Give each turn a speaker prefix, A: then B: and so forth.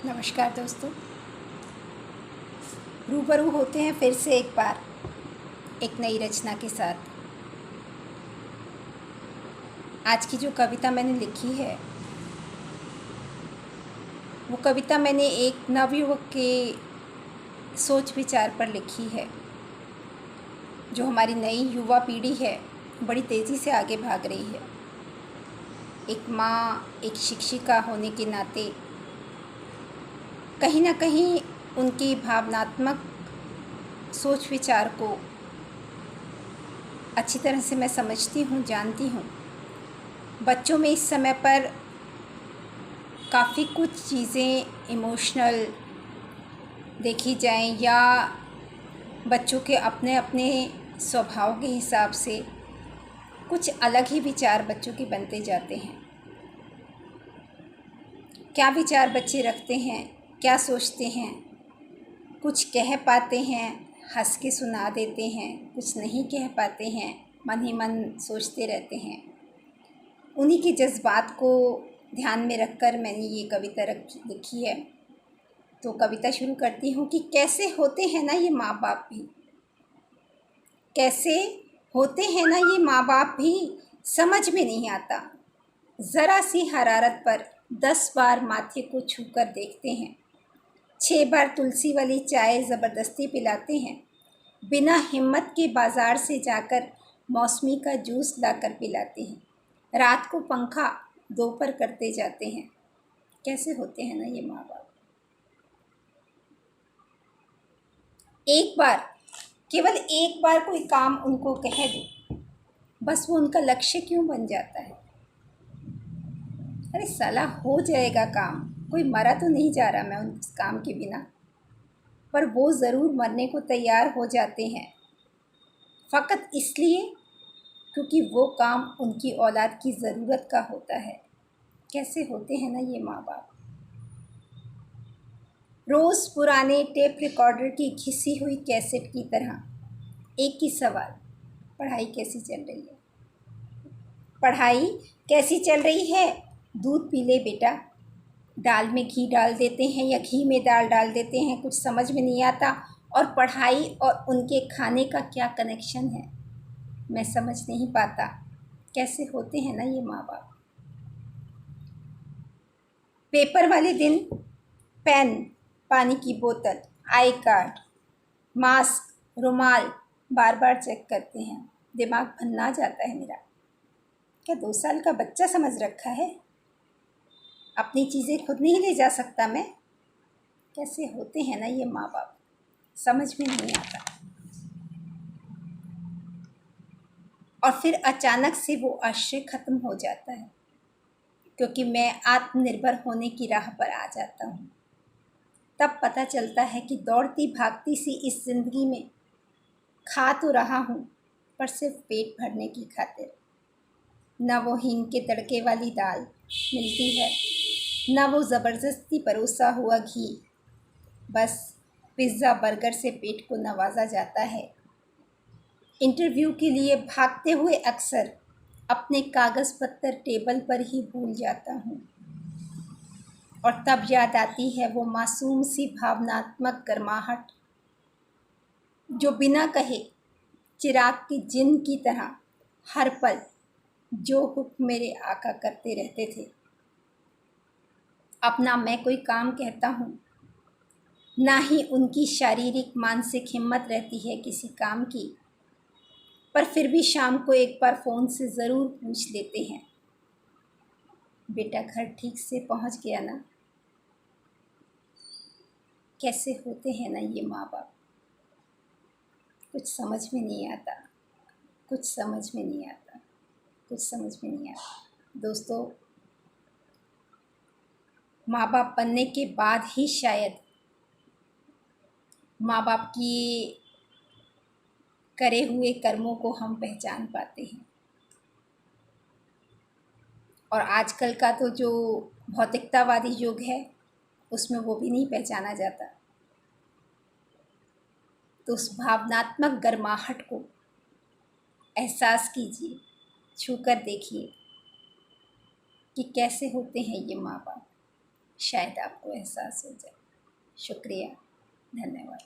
A: नमस्कार दोस्तों। रूबरू होते हैं फिर से एक बार एक नई रचना के साथ। आज की जो कविता मैंने लिखी है वो कविता मैंने एक नवयुवक के सोच विचार पर लिखी है। जो हमारी नई युवा पीढ़ी है बड़ी तेज़ी से आगे भाग रही है। एक माँ, एक शिक्षिका होने के नाते कहीं ना कहीं उनकी भावनात्मक सोच विचार को अच्छी तरह से मैं समझती हूँ, जानती हूँ। बच्चों में इस समय पर काफ़ी कुछ चीज़ें इमोशनल देखी जाएं या बच्चों के अपने अपने स्वभाव के हिसाब से कुछ अलग ही विचार बच्चों के बनते जाते हैं। क्या विचार बच्चे रखते हैं, क्या सोचते हैं, कुछ कह पाते हैं, हंस के सुना देते हैं, कुछ नहीं कह पाते हैं, मन ही मन सोचते रहते हैं। उन्हीं के जज्बात को ध्यान में रखकर मैंने ये कविता लिखी है। तो कविता शुरू करती हूँ कि कैसे होते हैं ना ये माँ बाप भी, कैसे होते हैं ना ये माँ बाप भी, समझ में नहीं आता। ज़रा सी हरारत पर 10 बार माथे को छूकर देखते हैं, 6 बार तुलसी वाली चाय ज़बरदस्ती पिलाते हैं, बिना हिम्मत के बाज़ार से जाकर मौसमी का जूस लाकर पिलाते हैं, रात को पंखा दोपहर करते जाते हैं। कैसे होते हैं ना ये माँ बाप। एक बार, केवल एक बार कोई काम उनको कह दो, बस वो उनका लक्ष्य क्यों बन जाता है। अरे साला हो जाएगा काम, कोई मरा तो नहीं जा रहा मैं उस काम के बिना। पर वो ज़रूर मरने को तैयार हो जाते हैं, फ़कत इसलिए क्योंकि वो काम उनकी औलाद की ज़रूरत का होता है। कैसे होते हैं ना ये माँ बाप। रोज़ पुराने टेप रिकॉर्डर की घिसी हुई कैसेट की तरह एक ही सवाल, पढ़ाई कैसी चल रही है। पढ़ाई कैसी चल रही है। दूध पी ले बेटा। दाल में घी डाल देते हैं या घी में दाल डाल देते हैं, कुछ समझ में नहीं आता। और पढ़ाई और उनके खाने का क्या कनेक्शन है मैं समझ नहीं पाता। कैसे होते हैं ना ये माँ बाप। पेपर वाले दिन पेन, पानी की बोतल, आई कार्ड, मास्क, रुमाल बार बार चेक करते हैं। दिमाग भन्ना जाता है मेरा। क्या 2 साल का बच्चा समझ रखा है। अपनी चीज़ें खुद नहीं ले जा सकता मैं। कैसे होते हैं ना ये माँ बाप, समझ में नहीं आता। और फिर अचानक से वो आश्चर्य ख़त्म हो जाता है, क्योंकि मैं आत्मनिर्भर होने की राह पर आ जाता हूँ। तब पता चलता है कि दौड़ती भागती सी इस ज़िंदगी में खा तो रहा हूँ, पर सिर्फ पेट भरने की खातिर। न वो हींग के तड़के वाली दाल मिलती है, न वो ज़बरदस्ती परोसा हुआ घी। बस पिज़्ज़ा बर्गर से पेट को नवाजा जाता है। इंटरव्यू के लिए भागते हुए अक्सर अपने कागज़ पत्तर टेबल पर ही भूल जाता हूँ। और तब याद आती है वो मासूम सी भावनात्मक गर्माहट जो बिना कहे चिराग की जिन की तरह हर पल जो हुक्म मेरे आका करते रहते थे। अब ना मैं कोई काम कहता हूँ, ना ही उनकी शारीरिक मानसिक हिम्मत रहती है किसी काम की। पर फिर भी शाम को एक बार फ़ोन से ज़रूर पूछ लेते हैं, बेटा घर ठीक से पहुँच गया ना। कैसे होते हैं ना ये माँ बाप। कुछ समझ में नहीं आता, कुछ समझ में नहीं आता, कुछ समझ में नहीं आता। दोस्तों, माँ बाप बनने के बाद ही शायद माँ बाप की करे हुए कर्मों को हम पहचान पाते हैं। और आजकल का तो जो भौतिकतावादी युग है उसमें वो भी नहीं पहचाना जाता। तो उस भावनात्मक गर्माहट को एहसास कीजिए, छूकर देखिए कि कैसे होते हैं ये माँ बाप। शायद आपको एहसास हो जाए। शुक्रिया, धन्यवाद।